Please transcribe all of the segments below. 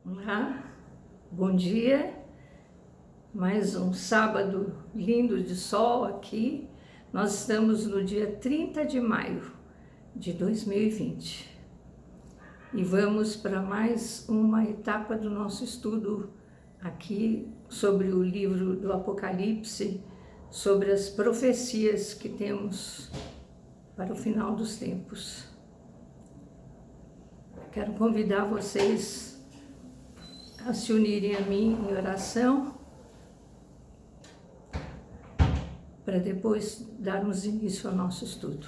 Olá, bom dia, mais um sábado lindo de sol aqui. Nós estamos no dia 30 de maio de 2020 e vamos para mais uma etapa do nosso estudo aqui sobre o livro do Apocalipse, sobre as profecias que temos para o final dos tempos. Quero convidar vocês a se unirem a mim em oração, para depois darmos início ao nosso estudo.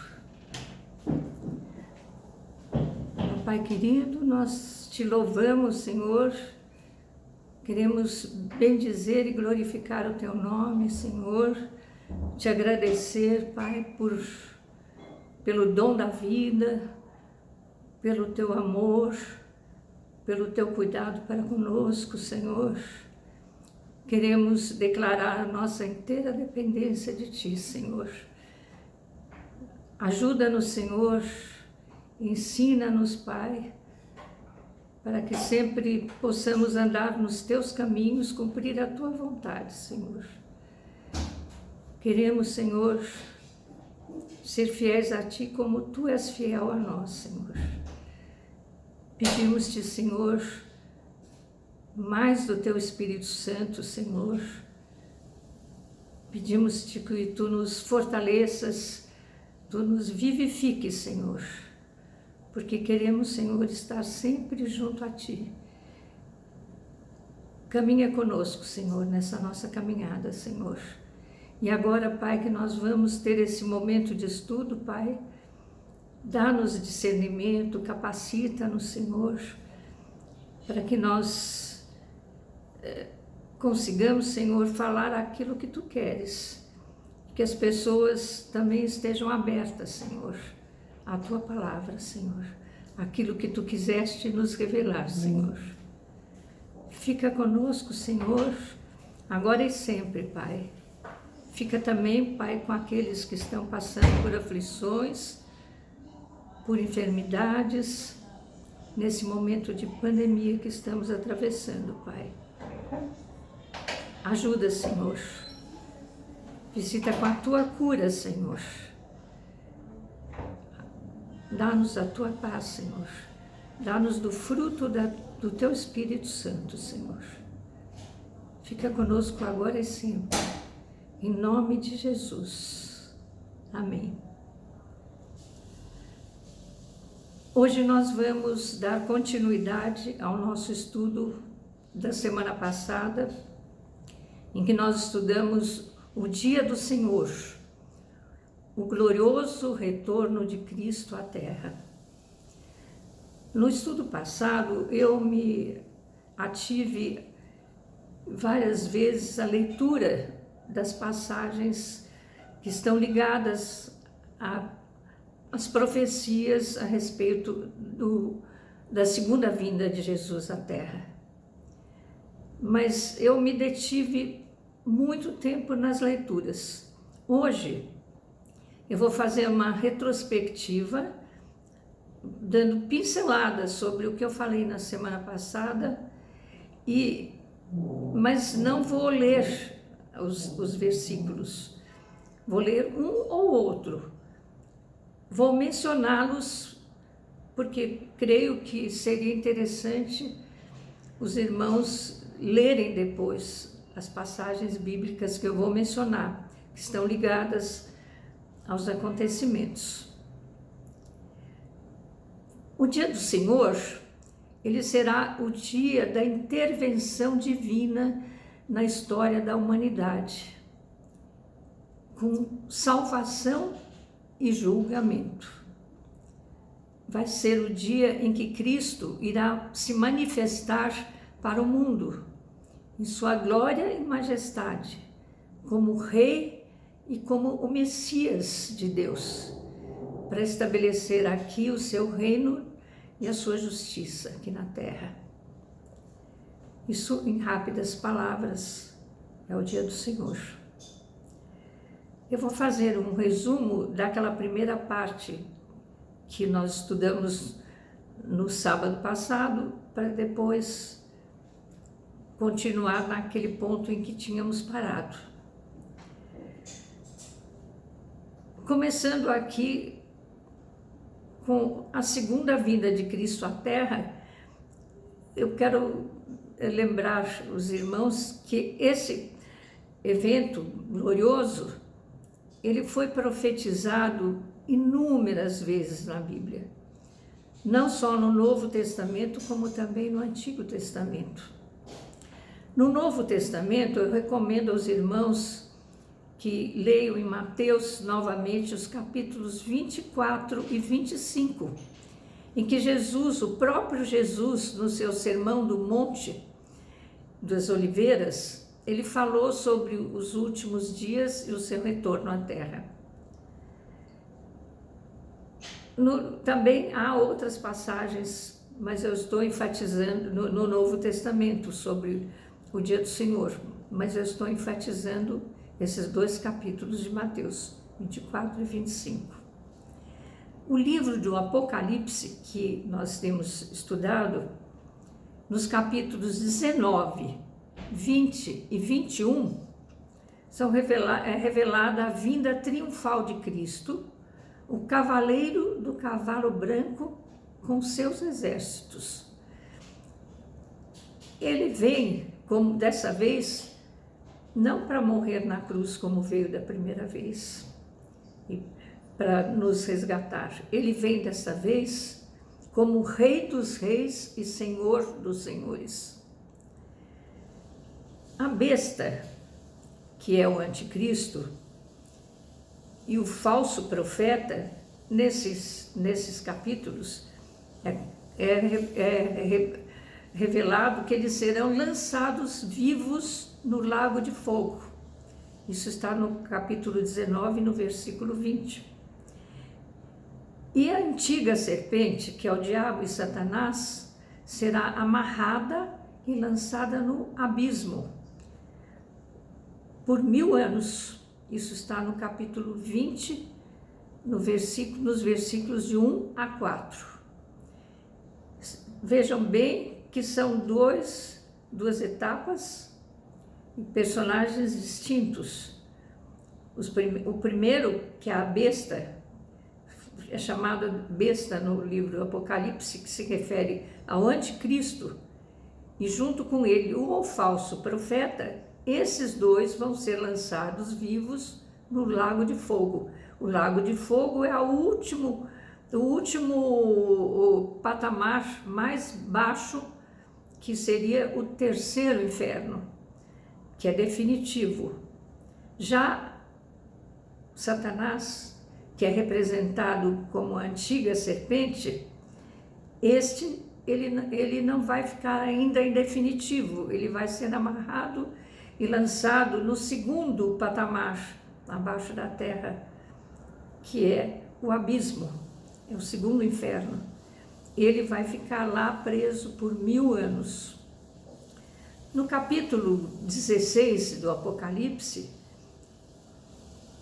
Meu Pai querido, nós te louvamos, Senhor, queremos bendizer e glorificar o teu nome, Senhor, te agradecer, Pai, pelo dom da vida, pelo teu amor, pelo teu cuidado para conosco, Senhor. Queremos declarar a nossa inteira dependência de Ti, Senhor. Ajuda-nos, Senhor, ensina-nos, Pai, para que sempre possamos andar nos Teus caminhos, cumprir a Tua vontade, Senhor. Queremos, Senhor, ser fiéis a Ti como Tu és fiel a nós, Senhor. Pedimos-te, Senhor, mais do Teu Espírito Santo, Senhor. Pedimos-te que Tu nos fortaleças, Tu nos vivifiques, Senhor, porque queremos, Senhor, estar sempre junto a Ti. Caminha conosco, Senhor, nessa nossa caminhada, Senhor. E agora, Pai, que nós vamos ter esse momento de estudo, Pai, dá-nos discernimento, capacita-nos, Senhor, para que nós consigamos, Senhor, falar aquilo que Tu queres, que as pessoas também estejam abertas, Senhor, à Tua palavra, Senhor, aquilo que Tu quiseste nos revelar, Senhor. Fica conosco, Senhor, agora e sempre, Pai. Fica também, Pai, com aqueles que estão passando por aflições, por enfermidades, nesse momento de pandemia que estamos atravessando, Pai. Ajuda, Senhor. Visita com a Tua cura, Senhor. Dá-nos a Tua paz, Senhor. Dá-nos do fruto do Teu Espírito Santo, Senhor. Fica conosco agora e sempre. Em nome de Jesus. Amém. Hoje nós vamos dar continuidade ao nosso estudo da semana passada, em que nós estudamos o dia do Senhor, o glorioso retorno de Cristo à Terra. No estudo passado, eu me ative várias vezes à leitura das passagens que estão ligadas às profecias a respeito da segunda vinda de Jesus à Terra. Mas eu me detive muito tempo nas leituras. Hoje eu vou fazer uma retrospectiva, dando pinceladas sobre o que eu falei na semana passada, mas não vou ler os versículos, vou ler um ou outro. Vou mencioná-los porque creio que seria interessante os irmãos lerem depois as passagens bíblicas que eu vou mencionar, que estão ligadas aos acontecimentos. O dia do Senhor, ele será o dia da intervenção divina na história da humanidade, com salvação e julgamento. Vai ser o dia em que Cristo irá se manifestar para o mundo, em sua glória e majestade, como Rei e como o Messias de Deus, para estabelecer aqui o seu reino e a sua justiça aqui na terra. Isso, em rápidas palavras, é o dia do Senhor. Eu vou fazer um resumo daquela primeira parte que nós estudamos no sábado passado, para depois continuar naquele ponto em que tínhamos parado. Começando aqui com a segunda vinda de Cristo à Terra, eu quero lembrar os irmãos que esse evento glorioso, ele foi profetizado inúmeras vezes na Bíblia, não só no Novo Testamento, como também no Antigo Testamento. No Novo Testamento, eu recomendo aos irmãos que leiam em Mateus novamente os capítulos 24 e 25, em que Jesus, o próprio Jesus, no seu Sermão do Monte das Oliveiras, ele falou sobre os últimos dias e o seu retorno à Terra. Também há outras passagens, mas eu estou enfatizando no Novo Testamento sobre o dia do Senhor, mas eu estou enfatizando esses 2 capítulos de Mateus, 24 e 25. O livro do Apocalipse, que nós temos estudado, nos capítulos 19, 20 e 21, é revelada a vinda triunfal de Cristo, o cavaleiro do cavalo branco com seus exércitos. Ele vem, como dessa vez, não para morrer na cruz como veio da primeira vez, e para nos resgatar. Ele vem dessa vez como Rei dos Reis e Senhor dos Senhores. A besta, que é o anticristo, e o falso profeta, nesses capítulos, é revelado que eles serão lançados vivos no lago de fogo. Isso está no capítulo 19, no versículo 20. E a antiga serpente, que é o diabo e Satanás, será amarrada e lançada no abismo por 1000 anos. Isso está no capítulo 20, nos versículos de 1 a 4. Vejam bem que são duas etapas e personagens distintos. O primeiro, que é a besta, é chamada besta no livro do Apocalipse, que se refere ao anticristo, e junto com ele o falso profeta. Esses 2 vão ser lançados vivos no lago de fogo. O lago de fogo é o último patamar mais baixo, que seria o terceiro inferno, que é definitivo. Já Satanás, que é representado como a antiga serpente, ele não vai ficar ainda em definitivo, ele vai ser amarrado e lançado no segundo patamar, abaixo da terra, que é o abismo, é o segundo inferno. Ele vai ficar lá preso por 1000 anos. No capítulo 16 do Apocalipse,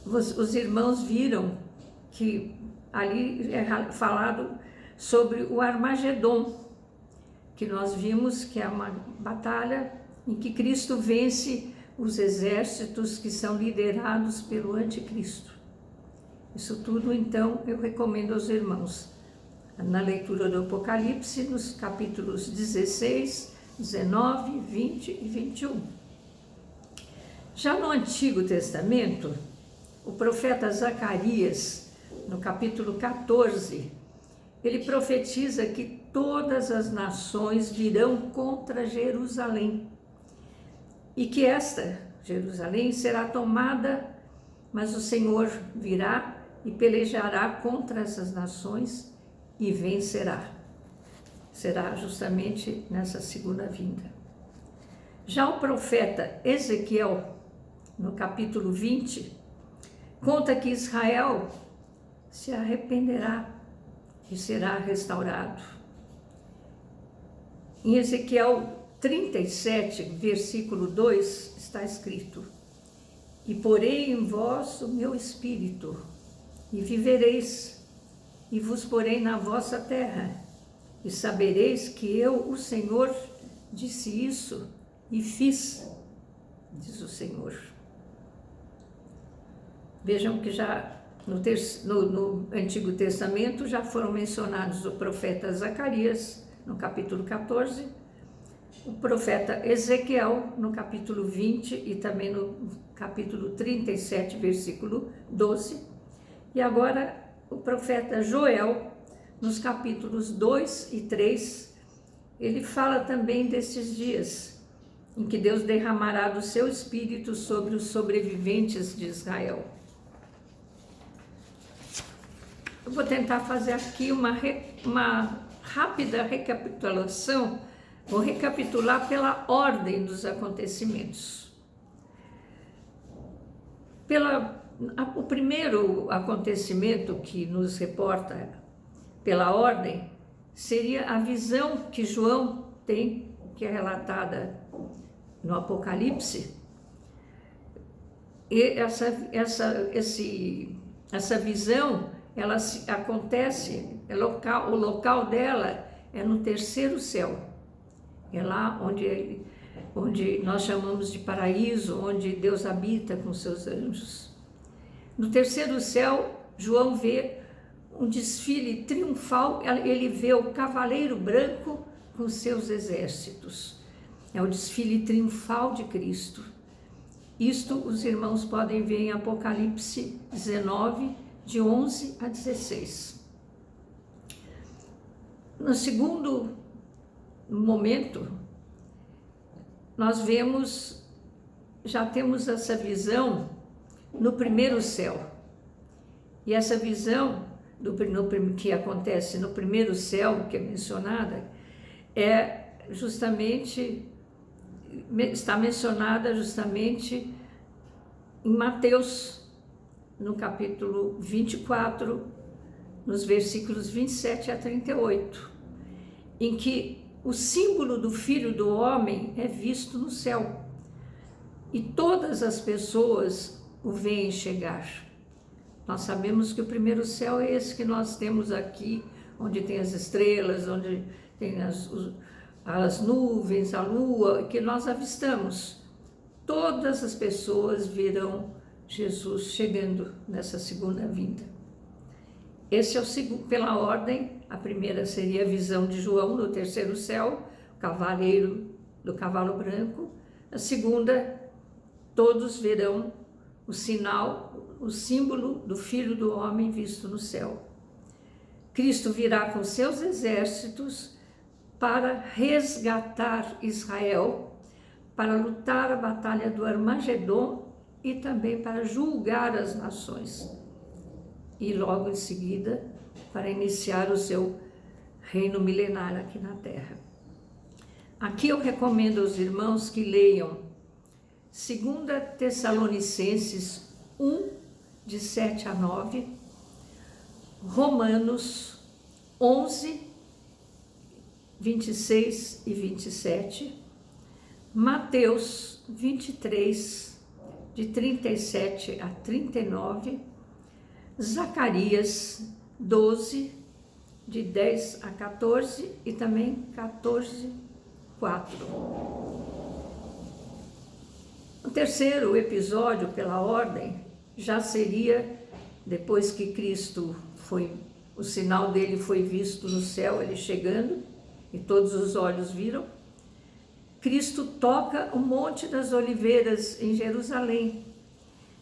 os irmãos viram que ali é falado sobre o Armagedon, que nós vimos que é uma batalha em que Cristo vence os exércitos que são liderados pelo anticristo. Isso tudo, então, eu recomendo aos irmãos na leitura do Apocalipse, nos capítulos 16, 19, 20 e 21. Já no Antigo Testamento, o profeta Zacarias, no capítulo 14, ele profetiza que todas as nações virão contra Jerusalém e que esta, Jerusalém, será tomada, mas o Senhor virá e pelejará contra essas nações e vencerá. Será justamente nessa segunda vinda. Já o profeta Ezequiel, no capítulo 20, conta que Israel se arrependerá e será restaurado. Em Ezequiel 37, versículo 2, está escrito: E porei em vós o meu espírito, e vivereis, e vos porei na vossa terra, e sabereis que eu, o Senhor, disse isso, e fiz, diz o Senhor. Vejam que já no Antigo Testamento já foram mencionados o profeta Zacarias, no capítulo 14, o profeta Ezequiel, no capítulo 20 e também no capítulo 37, versículo 12, e agora o profeta Joel, nos capítulos 2 e 3, ele fala também desses dias em que Deus derramará do seu espírito sobre os sobreviventes de Israel. Eu vou tentar fazer aqui uma rápida recapitulação, vou recapitular pela ordem dos acontecimentos. O primeiro acontecimento que nos reporta pela ordem seria a visão que João tem, que é relatada no Apocalipse. E essa visão, ela acontece, o local dela é no terceiro céu. É lá onde nós chamamos de paraíso, onde Deus habita com seus anjos. No terceiro céu, João vê um desfile triunfal, ele vê o cavaleiro branco com seus exércitos. É o desfile triunfal de Cristo. Isto os irmãos podem ver em Apocalipse 19, de 11 a 16. No segundo momento, nós já temos essa visão no primeiro céu. E essa visão que acontece no primeiro céu, que é mencionada, está mencionada justamente em Mateus, no capítulo 24, nos versículos 27 a 38, em que o símbolo do Filho do Homem é visto no céu, e todas as pessoas o veem chegar. Nós sabemos que o primeiro céu é esse que nós temos aqui, onde tem as estrelas, onde tem as nuvens, a lua, que nós avistamos. Todas as pessoas verão Jesus chegando nessa segunda vinda. Esse é o segundo, pela ordem. A primeira seria a visão de João no terceiro céu, cavaleiro do cavalo branco. A segunda, todos verão o sinal, o símbolo do Filho do Homem visto no céu. Cristo virá com seus exércitos para resgatar Israel, para lutar a batalha do Armagedon e também para julgar as nações. E logo em seguida, para iniciar o seu reino milenar aqui na Terra. Aqui eu recomendo aos irmãos que leiam 2 Tessalonicenses 1, de 7 a 9, Romanos 11, 26 e 27, Mateus 23, de 37 a 39, Zacarias 12, de 10 a 14 e também 14, 4. O terceiro episódio, pela ordem, já seria depois que Cristo o sinal dele foi visto no céu, ele chegando, e todos os olhos viram. Cristo toca o Monte das Oliveiras em Jerusalém,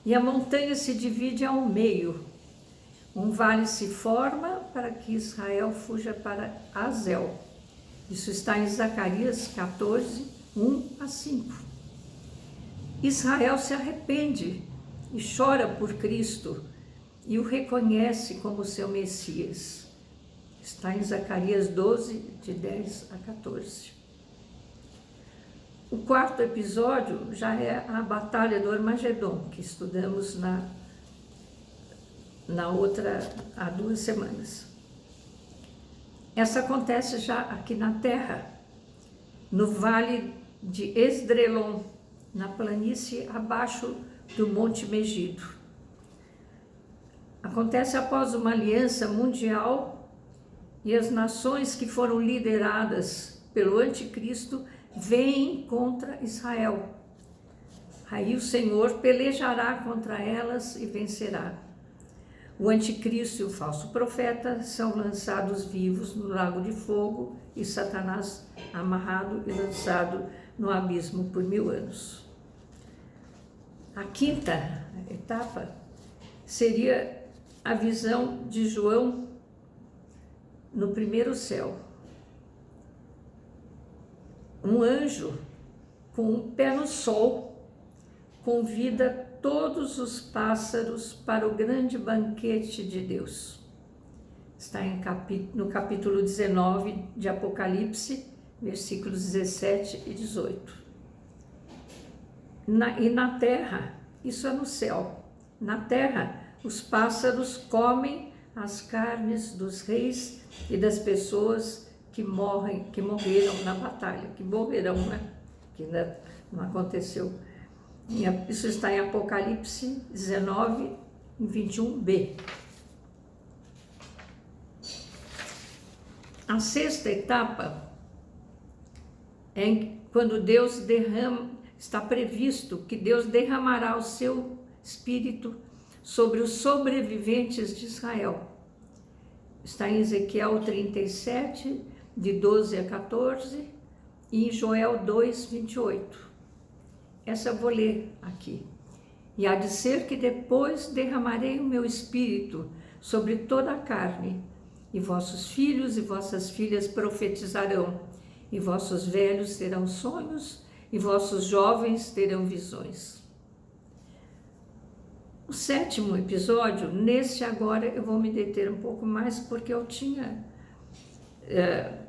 e a montanha se divide ao meio. Um vale se forma para que Israel fuja para Azel. Isso está em Zacarias 14, 1 a 5. Israel se arrepende e chora por Cristo e o reconhece como seu Messias. Está em Zacarias 12, de 10 a 14. O quarto episódio já é a Batalha do Armagedon, que estudamos há 2 semanas. Essa acontece já aqui na Terra, no vale de Esdrelon, na planície abaixo do Monte Megido. Acontece após uma aliança mundial e as nações que foram lideradas pelo anticristo vêm contra Israel. Aí o Senhor pelejará contra elas e vencerá. O anticristo e o falso profeta são lançados vivos no lago de fogo e Satanás amarrado e lançado no abismo por 1000 anos. A quinta etapa seria a visão de João no primeiro céu. Um anjo com um pé no sol convida todos os pássaros para o grande banquete de Deus. Está no capítulo 19 de Apocalipse, versículos 17 e 18. E na terra, isso é no céu, na terra os pássaros comem as carnes dos reis e das pessoas que morreram na batalha, que morrerão, né? Que ainda não aconteceu. Isso está em Apocalipse 19, 21b. A sexta etapa é quando Deus está previsto que Deus derramará o seu Espírito sobre os sobreviventes de Israel. Está em Ezequiel 37, de 12 a 14, e em Joel 2, 28. Essa eu vou ler aqui. E há de ser que depois derramarei o meu Espírito sobre toda a carne, e vossos filhos e vossas filhas profetizarão, e vossos velhos terão sonhos, e vossos jovens terão visões. O sétimo episódio, nesse agora eu vou me deter um pouco mais, porque eu tinha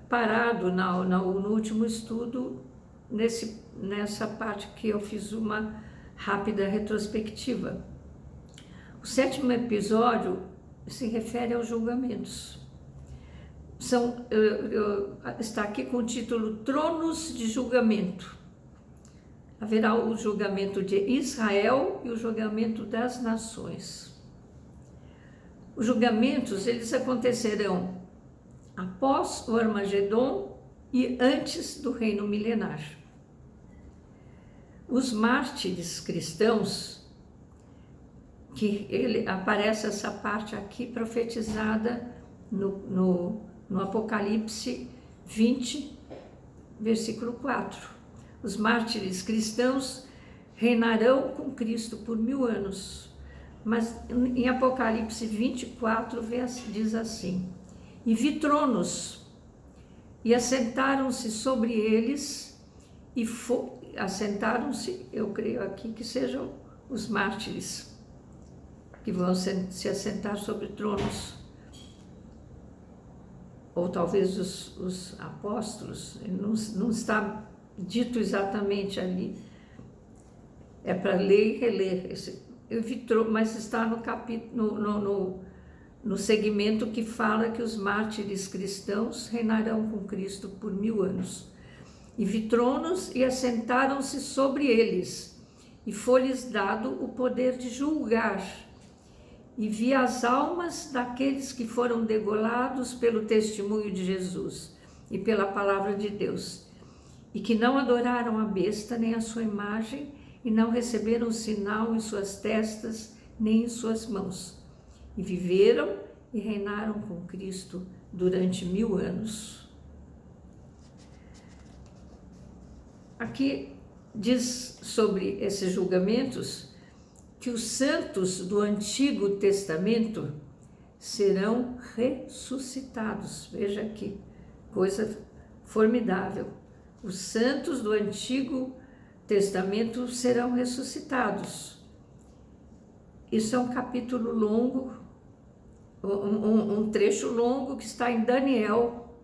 parado no último estudo, nessa parte que eu fiz uma rápida retrospectiva. O sétimo episódio se refere aos julgamentos. Está aqui com o título Tronos de Julgamento. Haverá o julgamento de Israel e o julgamento das nações. Os julgamentos, eles acontecerão após o Armagedon e antes do reino milenar. Os mártires cristãos, aparece essa parte aqui profetizada no Apocalipse 20, versículo 4. Os mártires cristãos reinarão com Cristo por 1000 anos. Mas em Apocalipse 24 diz assim: e vi tronos, e assentaram-se sobre eles, assentaram-se, eu creio aqui que sejam os mártires, que vão se assentar sobre tronos, ou talvez os apóstolos, não está dito exatamente ali, é para ler e reler, mas está no capítulo, no segmento que fala que os mártires cristãos reinarão com Cristo por 1000 anos. E vi tronos e assentaram-se sobre eles, e foi-lhes dado o poder de julgar. E vi as almas daqueles que foram degolados pelo testemunho de Jesus e pela palavra de Deus, e que não adoraram a besta nem a sua imagem, e não receberam sinal em suas testas nem em suas mãos. E viveram e reinaram com Cristo durante 1000 anos. Aqui diz sobre esses julgamentos que os santos do Antigo Testamento serão ressuscitados. Veja que coisa formidável. Os santos do Antigo Testamento serão ressuscitados. Isso é um capítulo longo, um trecho longo que está em Daniel,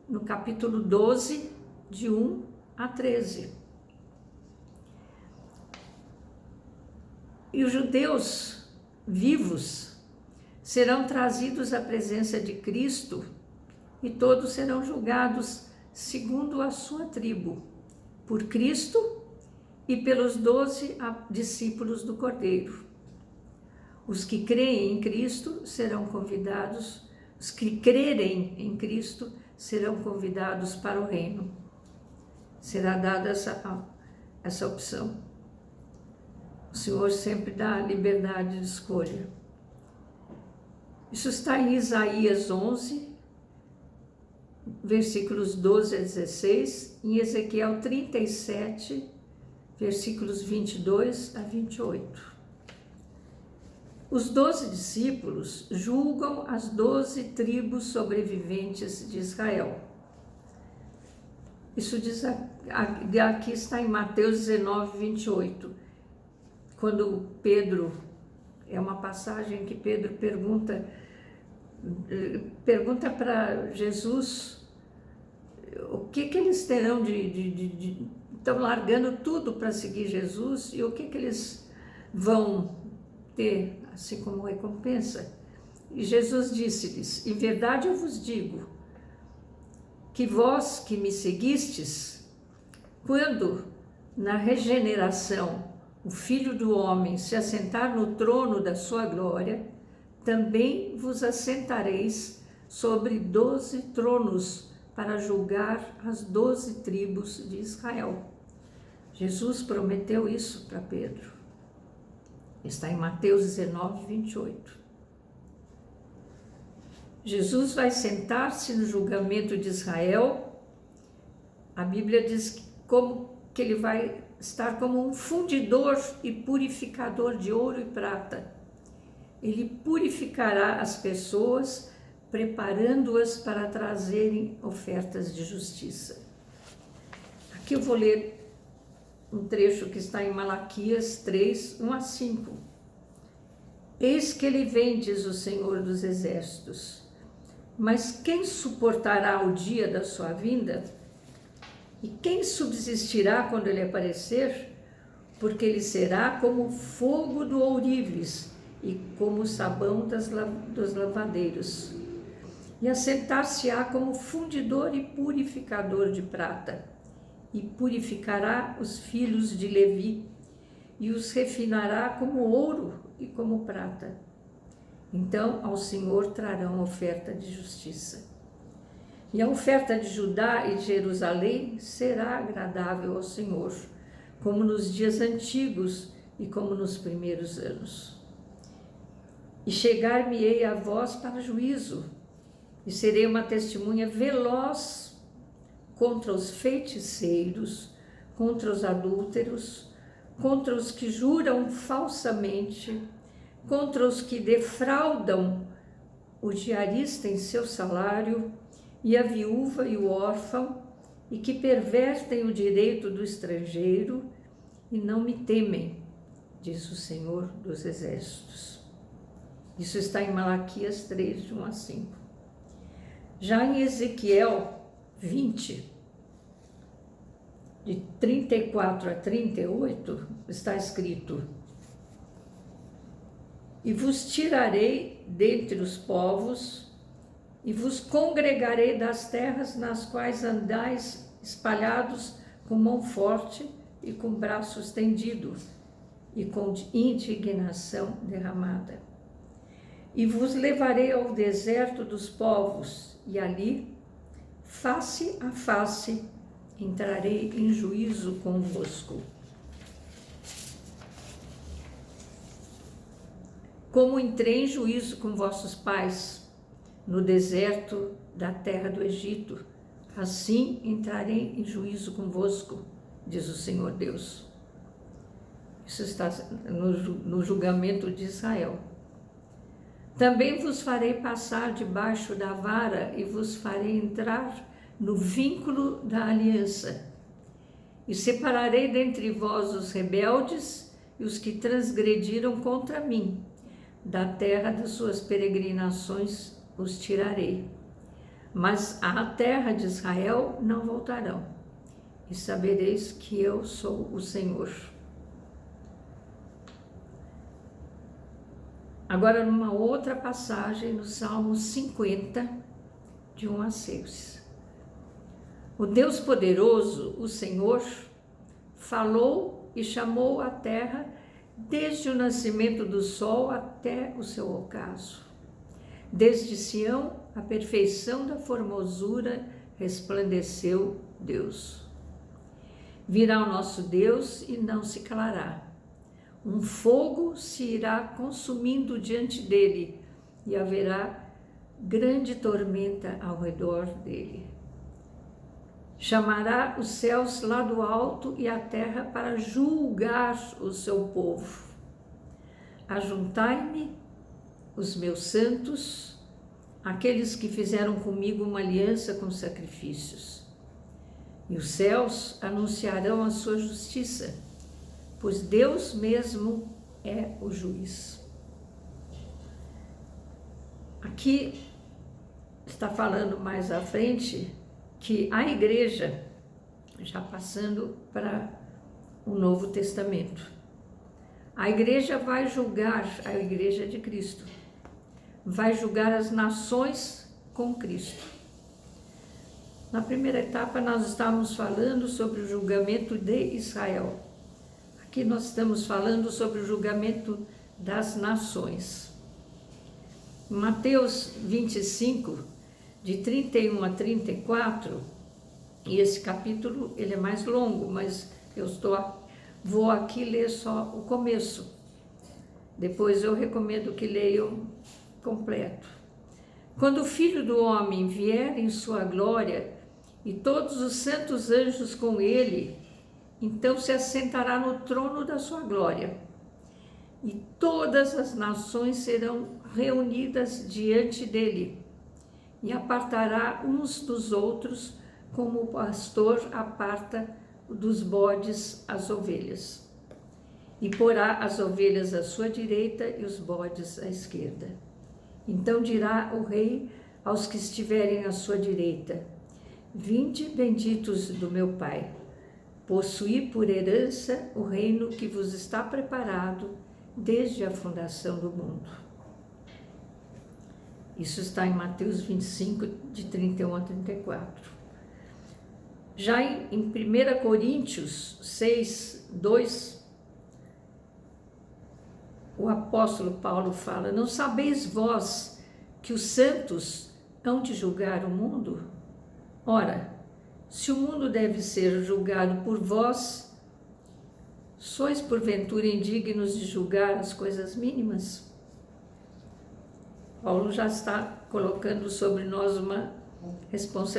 no capítulo 12, de 1 a 13. E os judeus vivos serão trazidos à presença de Cristo, e todos serão julgados segundo a sua tribo, por Cristo e pelos 12 discípulos do Cordeiro. Os que creem em Cristo serão convidados, os que crerem em Cristo serão convidados para o reino. será dada essa opção. O Senhor sempre dá liberdade de escolha. Isso está em Isaías 11, versículos 12 a 16, em Ezequiel 37, versículos 22 a 28. Os 12 discípulos julgam as 12 tribos sobreviventes de Israel. Isso diz aqui, está em Mateus 19, 28. Quando Pedro, é uma passagem que Pedro pergunta para Jesus o que eles terão estão largando tudo para seguir Jesus e o que eles vão ter assim como recompensa. E Jesus disse-lhes: em verdade eu vos digo que vós que me seguistes, quando na regeneração o Filho do Homem se assentar no trono da sua glória, também vos assentareis sobre 12 tronos para julgar as 12 tribos de Israel. Jesus prometeu isso para Pedro. Está em Mateus 19, 28. Jesus vai sentar-se no julgamento de Israel. A Bíblia diz que ele vai estar como um fundidor e purificador de ouro e prata. Ele purificará as pessoas, preparando-as para trazerem ofertas de justiça. Aqui eu vou ler um trecho que está em Malaquias 3, 1 a 5. Eis que ele vem, diz o Senhor dos Exércitos, mas quem suportará o dia da sua vinda? E quem subsistirá quando ele aparecer? Porque ele será como o fogo do ourives e como o sabão dos lavadeiros. E assentar-se-á como fundidor e purificador de prata, e purificará os filhos de Levi, e os refinará como ouro e como prata. Então ao Senhor trarão oferta de justiça. E a oferta de Judá e de Jerusalém será agradável ao Senhor, como nos dias antigos e como nos primeiros anos. E chegar-me-ei a vós para juízo, e serei uma testemunha veloz contra os feiticeiros, contra os adúlteros, contra os que juram falsamente, contra os que defraudam o diarista em seu salário, e a viúva e o órfão, e que pervertem o direito do estrangeiro e não me temem, diz o Senhor dos Exércitos. Isso está em Malaquias 3, de 1 a 5. Já em Ezequiel 20, de 34 a 38, está escrito: e vos tirarei dentre os povos, e vos congregarei das terras nas quais andais espalhados com mão forte e com braço estendido, e com indignação derramada. E vos levarei ao deserto dos povos, e ali, face a face, entrarei em juízo convosco. Como entrei em juízo com vossos pais no deserto da terra do Egito, assim entrarei em juízo convosco, diz o Senhor Deus. Isso está no julgamento de Israel. Também vos farei passar debaixo da vara e vos farei entrar no vínculo da aliança. E separarei dentre vós os rebeldes e os que transgrediram contra mim. Da terra das suas peregrinações os tirarei. Mas à terra de Israel não voltarão. E sabereis que eu sou o Senhor. Agora, numa outra passagem, no Salmo 50, de 1 a 6. O Deus poderoso, o Senhor, falou e chamou a terra desde o nascimento do sol até o seu ocaso. Desde Sião, a perfeição da formosura, resplandeceu Deus. Virá o nosso Deus e não se calará. Um fogo se irá consumindo diante dele e haverá grande tormenta ao redor dele. Chamará os céus lá do alto e a terra para julgar o seu povo. Ajuntai-me os meus santos, aqueles que fizeram comigo uma aliança com sacrifícios. E os céus anunciarão a sua justiça, pois Deus mesmo é o juiz. Aqui está falando mais à frente que a igreja, já passando para o Novo Testamento, a igreja vai julgar, a igreja de Cristo, vai julgar as nações com Cristo. Na primeira etapa nós estávamos falando sobre o julgamento de Israel. Aqui nós estamos falando sobre o julgamento das nações. Mateus 25, de 31 a 34, e esse capítulo ele é mais longo, mas vou aqui ler só o começo. Depois eu recomendo que leiam completo. Quando o Filho do Homem vier em sua glória e todos os santos anjos com ele, então se assentará no trono da sua glória. E todas as nações serão reunidas diante dele, e apartará uns dos outros, como o pastor aparta dos bodes as ovelhas. E porá as ovelhas à sua direita e os bodes à esquerda. Então dirá o rei aos que estiverem à sua direita: vinde, benditos do meu Pai, possuí por herança o reino que vos está preparado desde a fundação do mundo. Isso está em Mateus 25, de 31 a 34. Já em 1 Coríntios 6, 2, o apóstolo Paulo fala: não sabeis vós que os santos hão de julgar o mundo? Ora, se o mundo deve ser julgado por vós, sois porventura indignos de julgar as coisas mínimas? Paulo já está colocando sobre nós uma responsabilidade